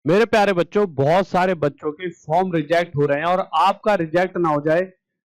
मेरे प्यारे बच्चों, बहुत सारे बच्चों के फॉर्म रिजेक्ट हो रहे हैं और आपका रिजेक्ट ना हो जाए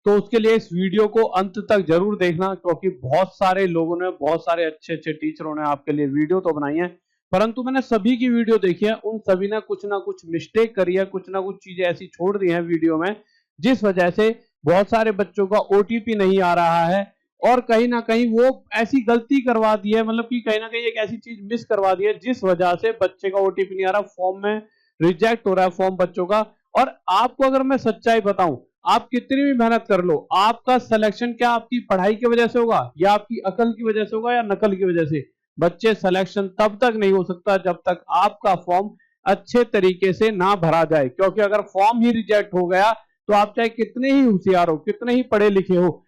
तो उसके लिए इस वीडियो को अंत तक जरूर देखना, क्योंकि बहुत सारे लोगों ने, बहुत सारे अच्छे अच्छे टीचरों ने आपके लिए वीडियो तो बनाई है, परंतु मैंने सभी की वीडियो देखी है, उन सभी ने कुछ ना कुछ मिस्टेक करी है, कुछ ना कुछ चीजें ऐसी छोड़ दी हैं वीडियो में, जिस वजह से बहुत सारे बच्चों का ओटीपी नहीं आ रहा है और कहीं ना कहीं वो ऐसी गलती करवा दी है, मतलब कि कहीं ना कहीं एक ऐसी चीज मिस करवा दी है जिस वजह से बच्चे का ओटीपी नहीं आ रहा, फॉर्म में रिजेक्ट हो रहा है फॉर्म बच्चों का। और आपको अगर मैं सच्चाई बताऊं, आप कितनी भी मेहनत कर लो, आपका सिलेक्शन क्या आपकी पढ़ाई की वजह से होगा या आपकी अकल की वजह से होगा या नकल की वजह से? बच्चे सिलेक्शन तब तक नहीं हो सकता जब तक आपका फॉर्म अच्छे तरीके से ना भरा जाए, क्योंकि अगर फॉर्म ही रिजेक्ट हो गया तो आप चाहे कितने ही होशियार हो, कितने ही पढ़े लिखे हो,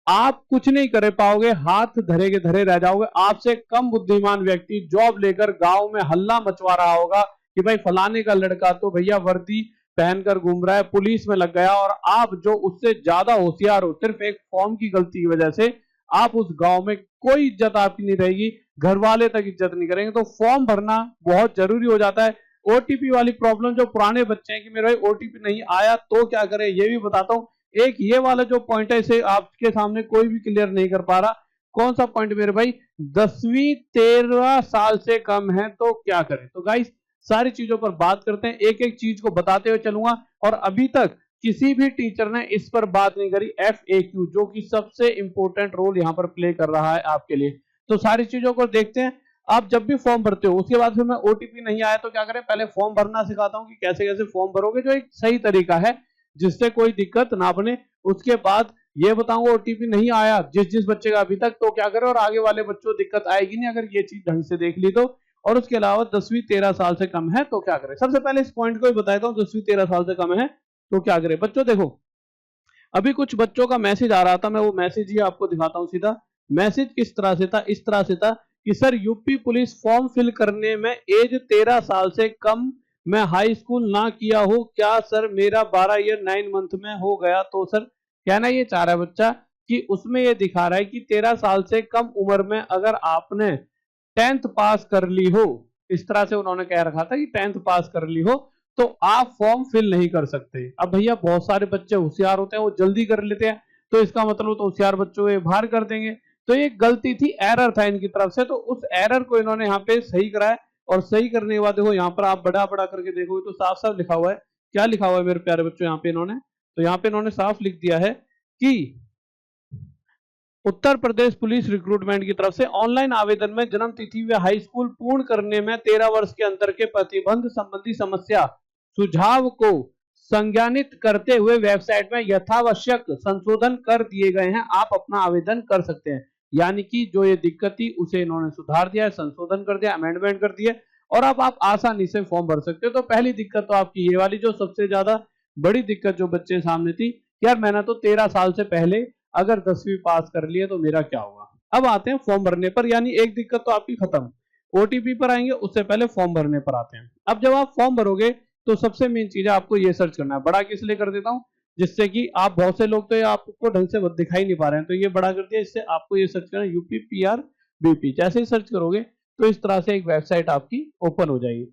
आप कुछ नहीं कर पाओगे, हाथ धरे के धरे रह जाओगे। आपसे कम बुद्धिमान व्यक्ति जॉब लेकर गांव में हल्ला मचवा रहा होगा कि भाई फलाने का लड़का तो भैया वर्दी पहनकर घूम रहा है, पुलिस में लग गया, और आप जो उससे ज्यादा होशियार हो, सिर्फ एक फॉर्म की गलती की वजह से आप उस गांव में कोई इज्जत आपकी नहीं रहेगी, घर वाले तक इज्जत नहीं करेंगे। तो फॉर्म भरना बहुत जरूरी हो जाता है। ओटीपी वाली प्रॉब्लम जो पुराने बच्चे हैं कि मेरे भाई ओटीपी नहीं आया तो क्या करें, ये भी बताता हूं। एक ये वाला जो पॉइंट है, इसे आपके सामने कोई भी क्लियर नहीं कर पा रहा। कौन सा पॉइंट मेरे भाई? 10वीं 13 साल से कम है तो क्या करें? तो गाइस, सारी चीजों पर बात करते हैं, एक एक चीज को बताते हुए चलूंगा। और अभी तक किसी भी टीचर ने इस पर बात नहीं करी, FAQ, जो कि सबसे इंपॉर्टेंट रोल यहां पर प्ले कर रहा है आपके लिए। तो सारी चीजों को देखते हैं। आप जब भी फॉर्म भरते हो उसके बाद फिर मैं ओटीपी नहीं आया तो क्या करें, पहले फॉर्म भरना सिखाता हूं कि कैसे कैसे फॉर्म भरोगे, जो एक सही तरीका है जिससे कोई दिक्कत ना बने। उसके बाद ये बताऊंगा ओटीपी नहीं आया जिस जिस बच्चे का अभी तक, तो क्या करें, और आगे वाले बच्चों को दिक्कत आएगी नहीं अगर ये चीज ढंग से देख ली तो। और उसके अलावा 10वीं 13 साल से कम है तो क्या करें। सबसे पहले इस पॉइंट को ही बताता हूं, 10वीं 13 साल से कम है तो क्या करें। बच्चों देखो, अभी कुछ बच्चों का मैसेज आ रहा था, मैं वो मैसेज ही आपको दिखाता हूं सीधा। मैसेज किस तरह से था? इस तरह से था कि sir, UP police form fill करने में एज 13 साल से कम, मैं हाई स्कूल ना किया हो, क्या सर मेरा 12 ईयर 9 मंथ में हो गया? तो सर, कहना ये चाह रहा है बच्चा कि उसमें ये दिखा रहा है कि 13 साल से कम उम्र में अगर आपने 10th पास कर ली हो, इस तरह से उन्होंने कह रखा था कि 10th पास कर ली हो तो आप फॉर्म फिल नहीं कर सकते। अब भैया बहुत सारे बच्चे होशियार होते हैं, वो जल्दी कर लेते हैं, तो इसका मतलब तो होशियार बच्चों को बाहर कर देंगे। तो ये गलती थी, एरर था इनकी तरफ से, तो उस एरर को इन्होंने यहाँ पे सही कराया। और सही करने के बाद देखो, यहाँ पर आप बड़ा बड़ा करके देखोगे तो साफ साफ लिखा हुआ है। क्या लिखा हुआ है मेरे प्यारे बच्चों यहाँ पे इन्होंने? तो यहाँ पे इन्होंने साफ लिख दिया है कि उत्तर प्रदेश पुलिस रिक्रूटमेंट की तरफ से ऑनलाइन आवेदन में जन्म तिथि व हाई स्कूल पूर्ण करने में 13 वर्ष के अंतर के प्रतिबंध संबंधी समस्या सुझाव को संज्ञानित करते हुए वेबसाइट में यथावश्यक संशोधन कर दिए गए हैं, आप अपना आवेदन कर सकते हैं। यानी कि जो ये दिक्कत थी उसे इन्होंने सुधार दिया है, संशोधन कर दिया, अमेंडमेंट कर दिया, और अब आप आसानी से फॉर्म भर सकते हो। तो पहली दिक्कत तो आपकी ये वाली, जो सबसे ज्यादा बड़ी दिक्कत जो बच्चे सामने थी, यार मैंने तो 13 साल से पहले अगर 10वीं पास कर लिए तो मेरा क्या होगा। अब आते हैं फॉर्म भरने पर, यानी एक दिक्कत तो आपकी खत्म। ओटीपी पर आएंगे, उससे पहले फॉर्म भरने पर आते हैं। अब जब आप फॉर्म भरोगे तो सबसे मेन चीज है आपको ये सर्च करना है। बड़ा किस लिए कर देता हूं, जिससे कि आप, बहुत से लोग तो ये आपको ढंग से दिखाई नहीं पा रहे हैं, तो ये बड़ा कर दिया, इससे आपको ये सर्च करना है UPPRBP। जैसे ही सर्च करोगे तो इस तरह से एक वेबसाइट आपकी ओपन हो जाएगी।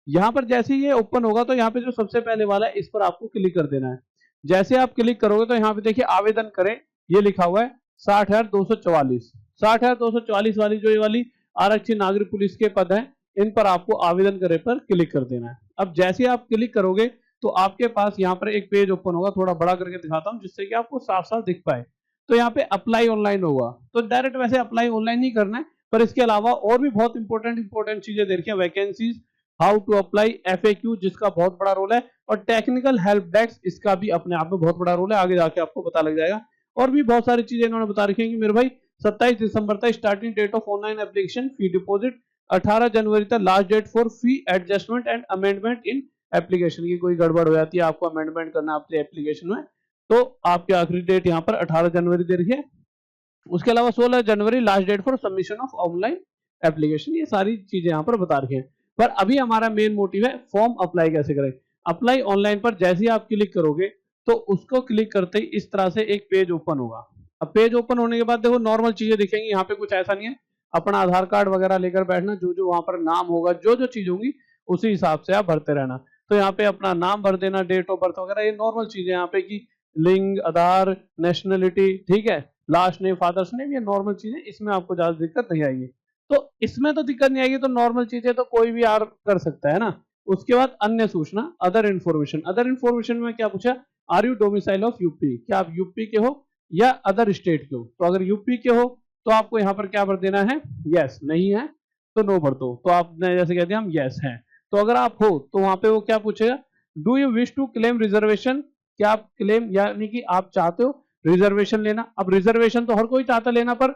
यहां पर जैसे ही ये ओपन होगा तो यहाँ पे जो सबसे पहले वाला है इस पर आपको क्लिक कर देना है। जैसे आप क्लिक करोगे तो यहाँ पे देखिए आवेदन करें, ये लिखा हुआ है 60,244। 60,244 वाली, जो ये वाली आरक्षित नागरिक पुलिस के पद हैं, इन पर आपको आवेदन करे पर क्लिक कर देना है। अब जैसे आप क्लिक करोगे तो आपके पास यहाँ पर एक पेज ओपन होगा, थोड़ा बड़ा करके दिखाता हूं जिससे कि आपको साफ साफ दिख पाए। तो यहाँ पे अप्लाई ऑनलाइन होगा, तो डायरेक्ट वैसे अप्लाई ऑनलाइन नहीं करना है, पर इसके अलावा और भी बहुत इंपॉर्टेंट चीजें देखिए। Vacancies, how to apply, FAQ जिसका बहुत बड़ा रोल है, और टेक्निकल हेल्प डेस्क, इसका भी अपने आप में बहुत बड़ा रोल है, आगे जाके आपको पता लग जाएगा। और भी बहुत सारी चीजें इन्होंने बता रखी है कि मेरे भाई 27 दिसंबर तक starting date of online application, fee deposit 18 जनवरी तक last date for fee adjustment and amendment in application. की कोई गड़बड़ हो जाती है, आपको अमेंडमेंट करना अपने एप्लीकेशन में, तो आपकी आखिरी डेट यहाँ पर 18 जनवरी दे रखी है। उसके अलावा 16 जनवरी last date for submission of online application. ये सारी चीजें यहाँ पर बता रखी है। पर अभी हमारा मेन मोटिव है फॉर्म अप्लाई कैसे करें। अप्लाई ऑनलाइन पर जैसे ही आप क्लिक करोगे तो उसको क्लिक करते ही इस तरह से एक पेज ओपन होगा। अब पेज ओपन होने के बाद देखो नॉर्मल चीजें दिखेंगी, यहाँ पे कुछ ऐसा नहीं है। अपना आधार कार्ड वगैरह लेकर बैठना, जो जो वहां पर नाम होगा, जो जो चीज होंगी उसी हिसाब से आप भरते रहना। तो यहाँ पे अपना नाम भर देना, डेट ऑफ बर्थ वगैरह, ये नॉर्मल चीजें यहाँ पे कि लिंग, आधार, नेशनलिटी, ठीक है, लास्ट नेम, फादर्स नेम, ये नॉर्मल चीजें, इसमें आपको ज्यादा दिक्कत नहीं आएगी। तो इसमें तो दिक्कत नहीं आएगी, तो नॉर्मल चीजें तो कोई भी आर कर सकता है ना। उसके बाद अन्य सूचना, अदर इन्फॉर्मेशन। अदर इन्फॉर्मेशन में क्या पूछा, are you domicile of UP, क्या आप यूपी के हो या अदर स्टेट के हो। तो अगर यूपी के हो तो आपको यहाँ पर क्या भर देना है, यस, नहीं है तो नो भर दो। तो आपने जैसे कह दिया हम यस हैं। तो अगर आप हो तो वहां पे वो क्या पूछेगा, do you wish to claim reservation, क्या आप क्लेम यानी कि आप चाहते हो रिजर्वेशन लेना। अब रिजर्वेशन तो हर कोई चाहता लेना, पर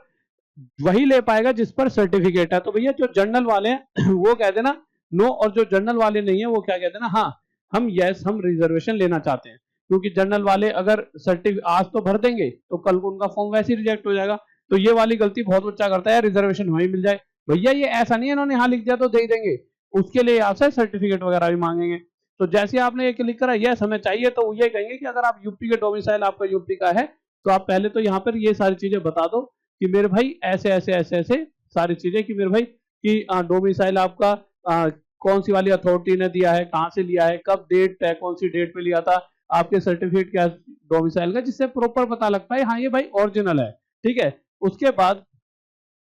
वही ले पाएगा जिस पर सर्टिफिकेट है। तो भैया जो जनरल वाले हैं वो कह देना नो, और जो जनरल वाले नहीं है वो क्या कहते हैं ना, हाँ हम यस, हम रिजर्वेशन लेना चाहते हैं। क्योंकि जनरल वाले अगर सर्टिफिकेट आज तो भर देंगे तो कल को उनका फॉर्म वैसे ही रिजेक्ट हो जाएगा। तो ये वाली गलती बहुत बच्चा करता है, रिजर्वेशन वहीं मिल जाए। भैया ये ऐसा नहीं है इन्होंने यहाँ लिख दिया तो दे देंगे, उसके लिए आपसे सर्टिफिकेट वगैरह भी मांगेंगे। तो जैसे आपने ये क्लिक करा यस हमें चाहिए, तो ये कहेंगे कि अगर आप यूपी के डोमिसाइल आपका यूपी का है तो आप पहले तो यहाँ पर ये सारी चीजें बता दो कि मेरे भाई ऐसे ऐसे ऐसे ऐसे सारी चीजें, कि मेरे भाई कि डोमिसाइल आपका कौन सी वाली अथॉरिटी ने दिया है, कहाँ से लिया है, कब डेट है, कौन सी डेट पे लिया था, आपके सर्टिफिकेट क्या डोमिसाइल का, जिससे प्रॉपर पता लग पाए हाँ ये भाई ओरिजिनल है। ठीक है, उसके बाद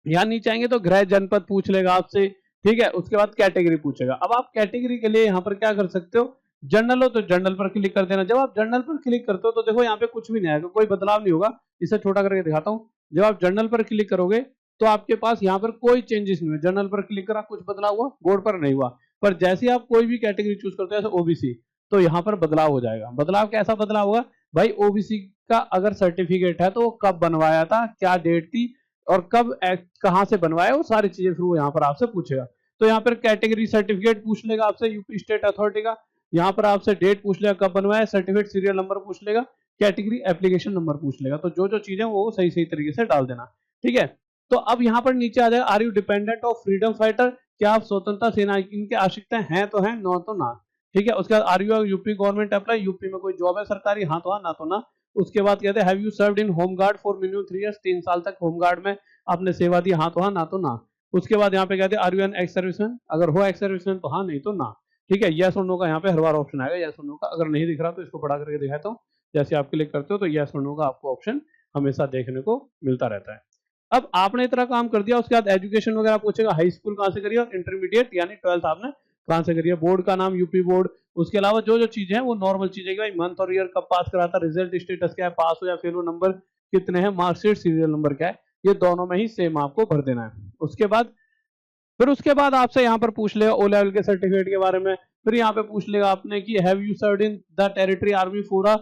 यहाँ नीचे आएंगे तो गृह जनपद पूछ लेगा आपसे, ठीक है। उसके बाद कैटेगरी पूछेगा। अब आप कैटेगरी के लिए यहाँ पर क्या कर सकते हो, जनरल हो तो जनरल पर क्लिक कर देना। जब आप जनरल पर क्लिक करते हो तो देखो यहाँ पे कुछ भी नहीं आएगा, कोई बदलाव नहीं होगा। इसे छोटा करके दिखाता हूँ। जब आप जनरल पर क्लिक करोगे तो आपके पास यहाँ पर कोई चेंजेस नहीं हुए। जनरल पर क्लिक करा, कुछ बदलाव हुआ, बोर्ड पर नहीं हुआ। पर जैसे आप कोई भी कैटेगरी चूज करते हो, जैसे ओबीसी, तो यहाँ पर बदलाव हो जाएगा। बदलाव कैसा बदलाव होगा भाई, ओबीसी का अगर सर्टिफिकेट है तो वो कब बनवाया था, क्या डेट थी, और कब कहां से बनवाया, वो सारी चीजें फिर वो यहाँ पर आपसे पूछेगा। तो यहाँ पर कैटेगरी सर्टिफिकेट पूछ लेगा आपसे यूपी स्टेट अथॉरिटी का, यहाँ पर आपसे डेट पूछ लेगा कब बनवाया, सर्टिफिकेट सीरियल नंबर पूछ लेगा, कैटेगरी एप्लीकेशन नंबर पूछ लेगा। तो जो जो चीजें वो सही सही तरीके से डाल देना, ठीक है। तो अब यहाँ पर नीचे आ जाएगा, are you dependent of freedom fighter, क्या आप स्वतंत्रता सेनानी इनके आश्रित हैं तो हैं, नो तो ना, ठीक है। उसके बाद are you UP government employ, UP में कोई जॉब है सरकारी, हाँ तो हाँ, ना तो ना। उसके बाद कहते हैं have you served in home guard for minimum 3 years, 3 साल तक होमगार्ड में आपने सेवा दी, हाँ तो हाँ, ना तो ना। उसके बाद यहाँ पे कहते हैं are you an ex serviceman, अगर हो एक्स सर्विसमैन तो हाँ, नहीं तो ना, ठीक है। यस और नो का यहाँ पे हर बार ऑप्शन आएगा, यस और नो का। अगर नहीं दिख रहा तो इसको बड़ा करके दिखाता हूँ। जैसे आप क्लिक करते हो तो यस और नो का आपको ऑप्शन हमेशा देखने को मिलता रहता है। अब आपने इतना काम कर दिया, उसके बाद एजुकेशन वगैरह पूछेगा, हाई स्कूल कहाँ से करिए और इंटरमीडिएट यानी 12th आपने कहाँ से करिए, बोर्ड का नाम यूपी बोर्ड। उसके अलावा जो जो चीजें हैं वो नॉर्मल चीजें, भाई मंथ और ईयर कब पास करा था, रिजल्ट स्टेटस क्या है, पास हो या फेल हो, नंबर कितने हैं, मार्कशीट सीरियल नंबर क्या है, ये दोनों में ही सेम आपको भर देना है। उसके बाद आपसे यहाँ पर पूछ लेगा ओ लेवल के सर्टिफिकेट के बारे में। फिर यहाँ पे पूछ लेगा आपने कि have you served in the territory army for a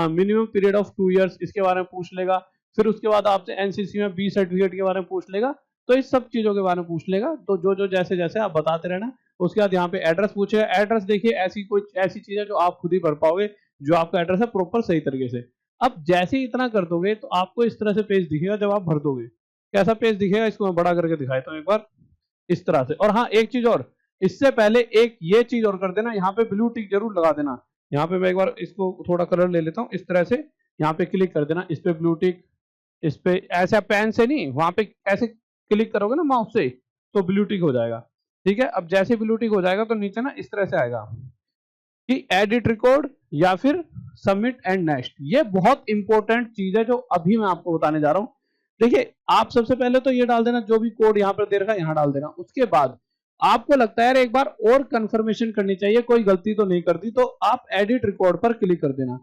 minimum period of 2 years, इसके बारे में पूछ लेगा। फिर उसके बाद आपसे एनसीसी में बी सर्टिफिकेट के बारे में पूछ लेगा। तो इस सब चीजों के बारे में पूछ लेगा। तो जो जो जैसे जैसे आप बताते रहना। उसके बाद यहाँ पे एड्रेस पूछेगा। एड्रेस देखिए ऐसी चीज है जो आप खुद ही भर पाओगे, जो आपका एड्रेस है प्रॉपर सही तरीके से। अब जैसे ही इतना कर दोगे तो आपको इस तरह से पेज दिखेगा जब आप भर दोगे। कैसा पेज दिखेगा, इसको मैं बड़ा करके दिखाता हूँ एक बार, इस तरह से। और हाँ एक चीज और, इससे पहले एक ये चीज और कर देना, यहाँ पे ब्लू टिक जरूर लगा देना। यहाँ पे मैं एक बार इसको थोड़ा कलर ले लेता हूँ, इस तरह से यहाँ पे क्लिक कर देना, इस पे ब्लू टिक, इस पे ऐसा पेन से नहीं, वहां पे ऐसे क्लिक करोगे ना माउस से तो ब्लू टिक हो जाएगा, ठीक है। अब जैसे ब्लू टिक हो जाएगा तो नीचे ना इस तरह से आएगा कि एडिट रिकॉर्ड या फिर सबमिट एंड नेक्स्ट। ये बहुत इंपॉर्टेंट चीज है जो अभी मैं आपको बताने जा रहा हूँ। देखिए आप सबसे पहले तो ये डाल देना, जो भी कोड यहाँ पर दे रखा है यहाँ डाल देना। उसके बाद आपको लगता है एक बार और कंफर्मेशन करनी चाहिए, कोई गलती तो नहीं कर दी, तो आप एडिट रिकॉर्ड पर क्लिक कर देना।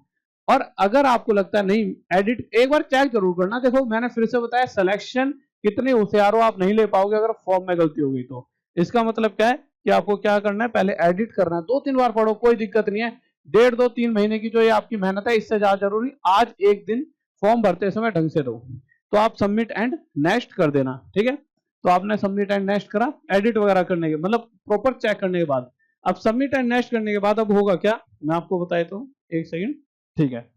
और अगर आपको लगता है नहीं एडिट, एक बार चेक जरूर करना। देखो मैंने फिर से बताया, सिलेक्शन कितने होशियार हो आप नहीं ले पाओगे अगर फॉर्म में गलती हो गई तो। इसका मतलब क्या है कि आपको क्या करना है, पहले एडिट करना है। 2-3 बार पढ़ो, कोई दिक्कत नहीं है। 1.5-2-3 महीने की जो ये आपकी मेहनत है, इससे ज्यादा जरूरी आज एक दिन फॉर्म भरते समय ढंग से दो। तो आप सबमिट एंड नेक्स्ट कर देना, ठीक है। तो आपने सबमिट एंड नेक्स्ट करा, एडिट वगैरह करने के मतलब प्रॉपर चेक करने के बाद। अब सबमिट एंड नेक्स्ट करने के बाद अब होगा क्या, मैं आपको बताया तो एक सेकंड, ठीक है।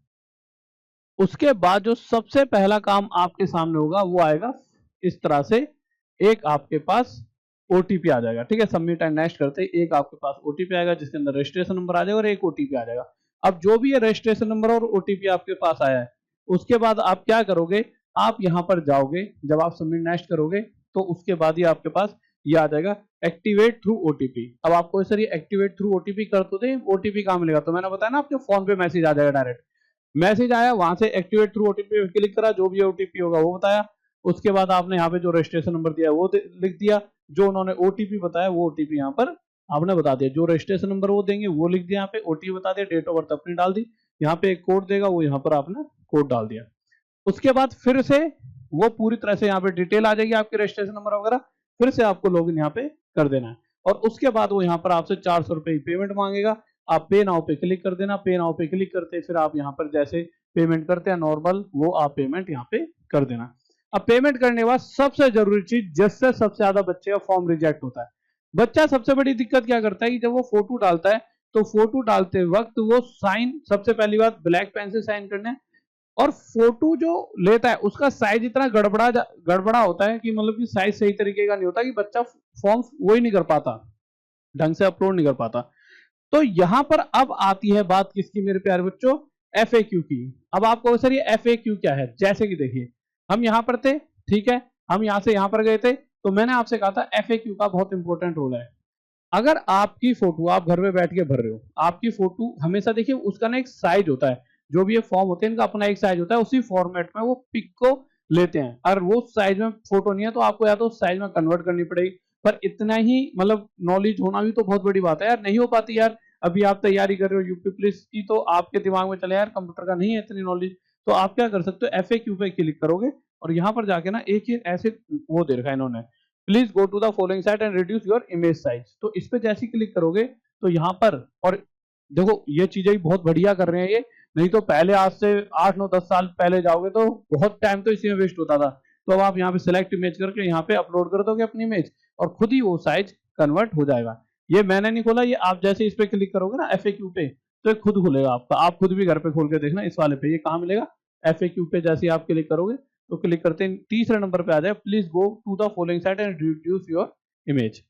उसके बाद जो सबसे पहला काम आपके सामने होगा वो आएगा इस तरह से, एक आपके पास ओटीपी आ जाएगा, ठीक है। सबमिट एंड नेक्स्ट करते ही एक आपके पास ओटीपी आएगा जिसके अंदर रजिस्ट्रेशन नंबर आ जाएगा और एक ओटीपी आ जाएगा। अब जो भी ये रजिस्ट्रेशन नंबर और ओटीपी आपके पास आया है, उसके बाद आप क्या करोगे, आप यहां पर जाओगे। जब आप सबमिट नेक्स्ट करोगे तो उसके बाद ही आपके पास ये आ जाएगा एक्टिवेट थ्रू ओटीपी। अब आपको सर ये एक्टिवेट थ्रू ओटीपी कर तो दे, ओटीपी कहाँ मिलेगा? तो मैंने बताया ना आपके फोन पे मैसेज आ जाएगा, डायरेक्ट मैसेज आया, वहां से एक्टिवेट थ्रू ओटीपी पे क्लिक करा, जो भी ओटीपी होगा वो बताया, उसके बाद आपने यहाँ पे जो रजिस्ट्रेशन नंबर दिया वो लिख दिया, जो उन्होंने ओटीपी बताया वो ओटीपी यहाँ पर आपने बता दिया, जो रजिस्ट्रेशन नंबर वो देंगे वो लिख दिया, यहाँ पे ओटीपी बता दिया, डेट ऑफ बर्थ अपनी डाल दी, यहाँ पे एक कोड देगा वो यहाँ पर आपने कोड डाल दिया। उसके बाद फिर से वो पूरी तरह से यहाँ पे डिटेल आ जाएगी आपके रजिस्ट्रेशन नंबर वगैरह, फिर से आपको लॉगिन यहाँ पे कर देना है, और उसके बाद वो यहाँ पर आपसे 400 रुपए की पेमेंट मांगेगा, आप पे नाउ पे क्लिक कर देना। पे नाउ पे क्लिक करते फिर आप यहाँ पर जैसे पेमेंट करते हैं नॉर्मल, वो आप पेमेंट यहाँ पे कर देना। अब पेमेंट करने के बाद सबसे जरूरी चीज, जिससे सबसे ज्यादा बच्चे का फॉर्म रिजेक्ट होता है, बच्चा सबसे बड़ी दिक्कत क्या करता है कि जब वो फोटो डालता है तो फोटो डालते वक्त वो साइन, सबसे पहली बात ब्लैक पेन से साइन करना है, और फोटो जो लेता है उसका साइज इतना गड़बड़ा होता है कि मतलब कि साइज सही तरीके का नहीं होता, कि बच्चा फॉर्म वही नहीं कर पाता, ढंग से अपलोड नहीं कर पाता। तो यहां पर अब आती है बात किसकी मेरे प्यारे बच्चों? FAQ की। अब आपको सर ये FAQ क्या है? जैसे कि देखिए हम यहां पर थे, ठीक है, हम यहां से यहां पर गए थे, तो मैंने आपसे कहा था FAQ का बहुत इंपॉर्टेंट रोल है। अगर आपकी फोटो आप घर में बैठ के भर रहे हो, आपकी फोटो हमेशा देखिए उसका ना एक साइज होता है, जो भी ये फॉर्म होते हैं इनका अपना एक साइज होता है, उसी फॉर्मेट में वो पिक को लेते हैं, और वो साइज में फोटो नहीं है तो आपको या तो साइज में कन्वर्ट करनी पड़ेगी, पर इतना ही मतलब नॉलेज होना भी तो बहुत बड़ी बात है यार, नहीं हो पाती यार। अभी आप तैयारी कर रहे हो यूपी पुलिस की, तो आपके दिमाग में चले यार कंप्यूटर का नहीं है इतनी नॉलेज, तो आप क्या कर सकते हो, FAQ पे क्लिक करोगे और यहाँ पर जाके ना एक ऐसे वो दे रखा है इन्होंने, please go to the following site and reduce your image size. तो इस पे जैसे क्लिक करोगे तो यहाँ पर, और देखो ये चीजें भी बहुत बढ़िया कर रहे हैं ये, नहीं तो पहले आज से 8 9 10 साल पहले जाओगे तो बहुत टाइम तो इसी में वेस्ट होता था। तो अब आप यहाँ पे सिलेक्ट इमेज करके यहाँ पे अपलोड कर दोगे अपनी इमेज, और खुद ही वो साइज कन्वर्ट हो जाएगा। ये मैंने नहीं खोला, ये आप जैसे इस पे क्लिक करोगे ना FAQ पे, तो ये खुद खुलेगा आपका, आप खुद भी घर पे खोल के देखना इस वाले पे, ये कहाँ मिलेगा? FAQ पे जैसे आप क्लिक करोगे तो क्लिक करते हैं तीसरे नंबर पे आ जाए, please go to the following site and reduce your image.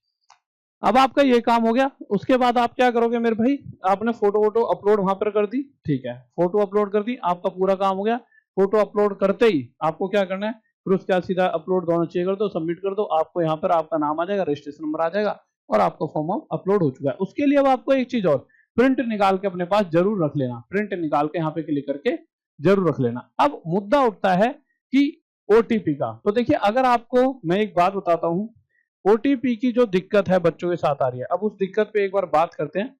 अब आपका ये काम हो गया। उसके बाद आप क्या करोगे मेरे भाई, आपने फोटो वोटो अपलोड वहां पर कर दी, ठीक है, फोटो अपलोड कर दी, आपका पूरा काम हो गया। फोटो अपलोड करते ही आपको क्या करना है, फिर उसके बाद सीधा अपलोड दोनों चाहिए कर दो, सबमिट कर दो, आपको यहाँ पर आपका नाम आ जाएगा, रजिस्ट्रेशन नंबर आ जाएगा, और आपका फॉर्म अपलोड हो चुका है। उसके लिए अब आपको एक चीज और, प्रिंट निकाल के अपने पास जरूर रख लेना, प्रिंट निकाल के यहाँ पे क्लिक करके जरूर रख लेना। अब मुद्दा उठता है कि OTP का। तो देखिए अगर आपको मैं एक बात बताता हूं, OTP की जो दिक्कत है बच्चों के साथ आ रही है, अब उस दिक्कत पे एक बार बात करते हैं।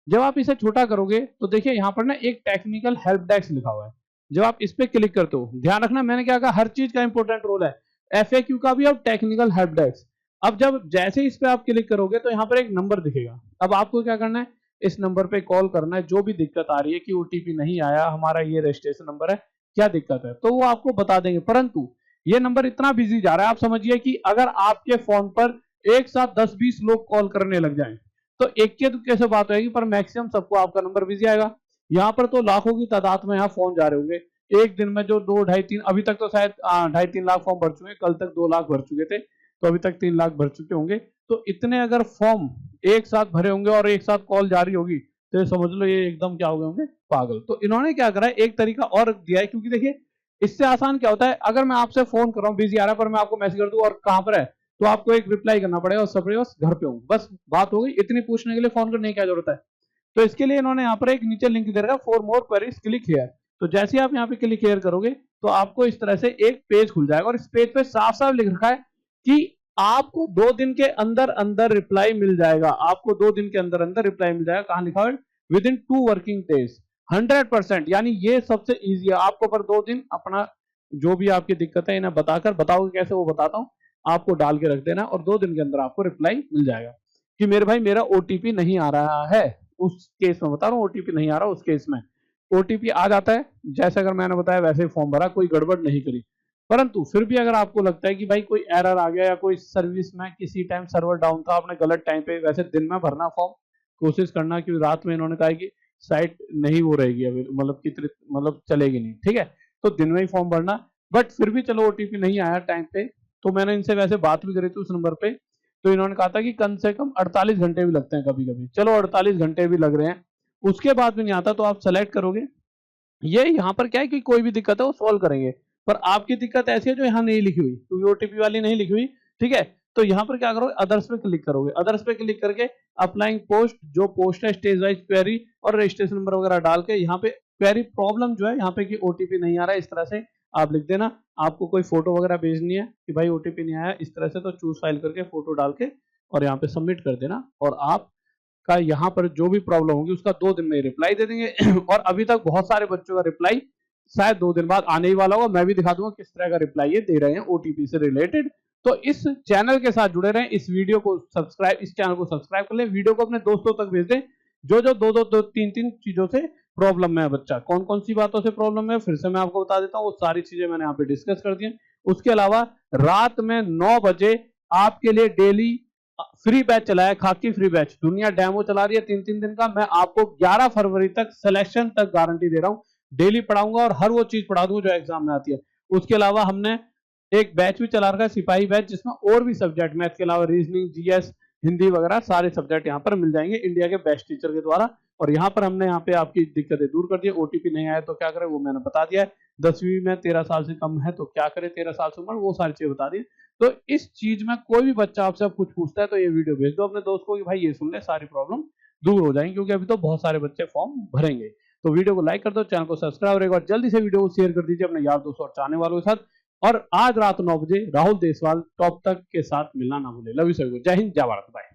जब आप इसे छोटा करोगे तो देखिए यहाँ पर ना एक टेक्निकल हेल्प डेस्क लिखा हुआ है, जब आप इस पे क्लिक करते हो, ध्यान रखना मैंने क्या कहा, हर चीज का इंपॉर्टेंट रोल है, FAQ का भी, अब टेक्निकल हेल्प डेस्क। अब जब जैसे इस पे आप क्लिक करोगे तो यहाँ पर एक नंबर दिखेगा, अब आपको क्या करना है, इस नंबर पे कॉल करना है, जो भी दिक्कत आ रही है कि OTP नहीं आया, हमारा ये रजिस्ट्रेशन नंबर है, क्या दिक्कत है, तो वो आपको बता देंगे। परंतु ये नंबर इतना बिजी जा रहा है, आप समझिए कि अगर आपके फोन पर एक साथ 10-20 लोग कॉल करने लग जाएं तो एक के दुक्के से बात होगी, पर मैक्सिमम सबको आपका नंबर बिजी आएगा। यहाँ पर तो लाखों की तादाद में यहाँ फोन जा रहे होंगे एक दिन में, जो 2 2.5 3, अभी तक तो शायद 2.5-3 लाख फॉर्म भर चुके, कल तक 2 लाख भर चुके थे, तो अभी तक 3 लाख भर चुके होंगे। तो इतने अगर फॉर्म एक साथ भरे होंगे और एक साथ कॉल जारी होगी, तो ये समझ लो ये एकदम क्या हो गए होंगे, पागल। तो इन्होंने क्या करा है, एक तरीका और दिया है, क्योंकि देखिए इससे आसान क्या होता है, अगर मैं आपसे फोन कर रहा हूँ, बिजी आ रहा है, पर मैं आपको मैसेज कर दूं और कहां पर है, तो आपको एक रिप्लाई करना पड़ेगा, और सब बस घर पे हूँ, बस बात हो गई, इतनी पूछने के लिए फोन करने की क्या जरूरत है। तो इसके लिए इन्होंने यहाँ पर एक नीचे लिंक दे रखा है, for more queries click here. तो जैसे आप यहाँ पे क्लिक हियर करोगे तो आपको इस तरह से एक पेज खुल जाएगा, और इस पेज पे साफ साफ लिख रखा है कि आपको 2 दिन के अंदर अंदर रिप्लाई मिल जाएगा, आपको 2 दिन के अंदर अंदर रिप्लाई मिल जाएगा। कहां लिखा है, विद इन 2 वर्किंग डेज, 100%, यानी ये सबसे ईजी है आपको, पर 2 दिन अपना जो भी आपकी दिक्कत है इन्हें बताकर, बताओगे कैसे वो बताता हूं, आपको डाल के रख देना, और 2 दिन के अंदर आपको रिप्लाई मिल जाएगा कि मेरे भाई मेरा OTP नहीं आ रहा है। उस केस में बता रहा हूँ, OTP नहीं आ रहा, उस केस में OTP आ जाता है, जैसे अगर मैंने बताया वैसे ही फॉर्म भरा, कोई गड़बड़ नहीं करी। परंतु फिर भी अगर आपको लगता है कि भाई कोई एरर आ गया, या कोई सर्विस में किसी टाइम सर्वर डाउन था, आपने गलत टाइम पे, वैसे दिन में भरना फॉर्म, कोशिश करना, कि रात में इन्होंने कहा कि साइट नहीं वो रहेगी अभी, मतलब कितने मतलब चलेगी नहीं, ठीक है, तो दिन में ही फॉर्म भरना। बट फिर भी चलो OTP नहीं आया टाइम पे, तो मैंने इनसे वैसे बात भी करी थी उस नंबर पे, तो इन्होंने कहा था कि कम से कम 48 घंटे भी लगते हैं कभी कभी, चलो 48 घंटे भी लग रहे हैं, उसके बाद भी नहीं आता, तो आप सेलेक्ट करोगे। ये यहाँ पर क्या है कि कोई भी दिक्कत है वो सॉल्व करेंगे, पर आपकी दिक्कत ऐसी है जो यहाँ नहीं लिखी हुई, क्योंकि OTP वाली नहीं लिखी हुई, ठीक है। तो यहाँ पर क्या करोगे, अदर्स पे क्लिक करोगे। अदर्स पे क्लिक करके अप्लाइंग पोस्ट, जो पोस्ट है स्टेज वाइज क्वेरी और रजिस्ट्रेशन नंबर वगैरह डाल के यहाँ पे क्वेरी प्रॉब्लम जो है यहाँ पे कि ओटीपी नहीं आ रहा है, इस तरह से आप लिख देना। आपको कोई फोटो वगैरह भेजनी है कि भाई ओटीपी नहीं आया, इस तरह से तो चूज फाइल करके फोटो डाल के और यहाँ पे सबमिट कर देना, और आपका यहाँ पर जो भी प्रॉब्लम होगी उसका 2 दिन में रिप्लाई दे देंगे। और अभी तक बहुत सारे बच्चों का रिप्लाई शायद 2 दिन बाद आने ही वाला होगा। मैं भी दिखा दूंगा किस तरह का रिप्लाई ये दे रहे हैं ओटीपी से रिलेटेड। तो इस चैनल के साथ जुड़े रहें, इस वीडियो को सब्सक्राइब, इस चैनल को सब्सक्राइब कर लें, वीडियो को अपने दोस्तों तक भेज दें जो जो दो तीन चीजों से प्रॉब्लम में है बच्चा। कौन कौन सी बातों से प्रॉब्लम है फिर से मैं आपको बता देता हूँ, वो सारी चीजें मैंने यहाँ पे डिस्कस कर दी हैं। उसके अलावा रात में 9 बजे आपके लिए डेली फ्री बैच चला है, खाकी फ्री बैच। दुनिया डेमो चला रही है 3-3 दिन का। मैं आपको 11 फरवरी तक सिलेक्शन तक गारंटी दे रहा हूँ। डेली पढ़ाऊंगा और हर वो चीज पढ़ा दूंगा जो एग्जाम में आती है। उसके अलावा हमने एक बैच भी चला रखा है, सिपाही बैच, जिसमें और भी सब्जेक्ट, मैथ के अलावा रीजनिंग, जीएस, हिंदी वगैरह सारे सब्जेक्ट यहाँ पर मिल जाएंगे इंडिया के बेस्ट टीचर के द्वारा। और यहाँ पर हमने यहाँ पे आपकी दिक्कतें दूर कर दी। ओटीपी नहीं आया तो क्या करें वो मैंने बता दिया है। 10वीं में 13 साल से कम है तो क्या करें, 13 साल से उम्र, वो सारी चीजें बता दी। तो इस चीज में कोई भी बच्चा आपसे कुछ पूछता है तो ये वीडियो भेज दो अपने दोस्त को कि भाई ये सुन ले, सारी प्रॉब्लम दूर हो जाएंगी, क्योंकि अभी तो बहुत सारे बच्चे फॉर्म भरेंगे। तो वीडियो को लाइक कर दो, चैनल को सब्सक्राइब, और एक बार जल्दी से वीडियो को शेयर कर दीजिए अपने यार दोस्तों और चाहने वालों के साथ। और आज रात 9 बजे राहुल देसवाल टॉप तक के साथ मिलना ना भूले। लव यू सभी को, जय हिंद, जय भारत, बाय।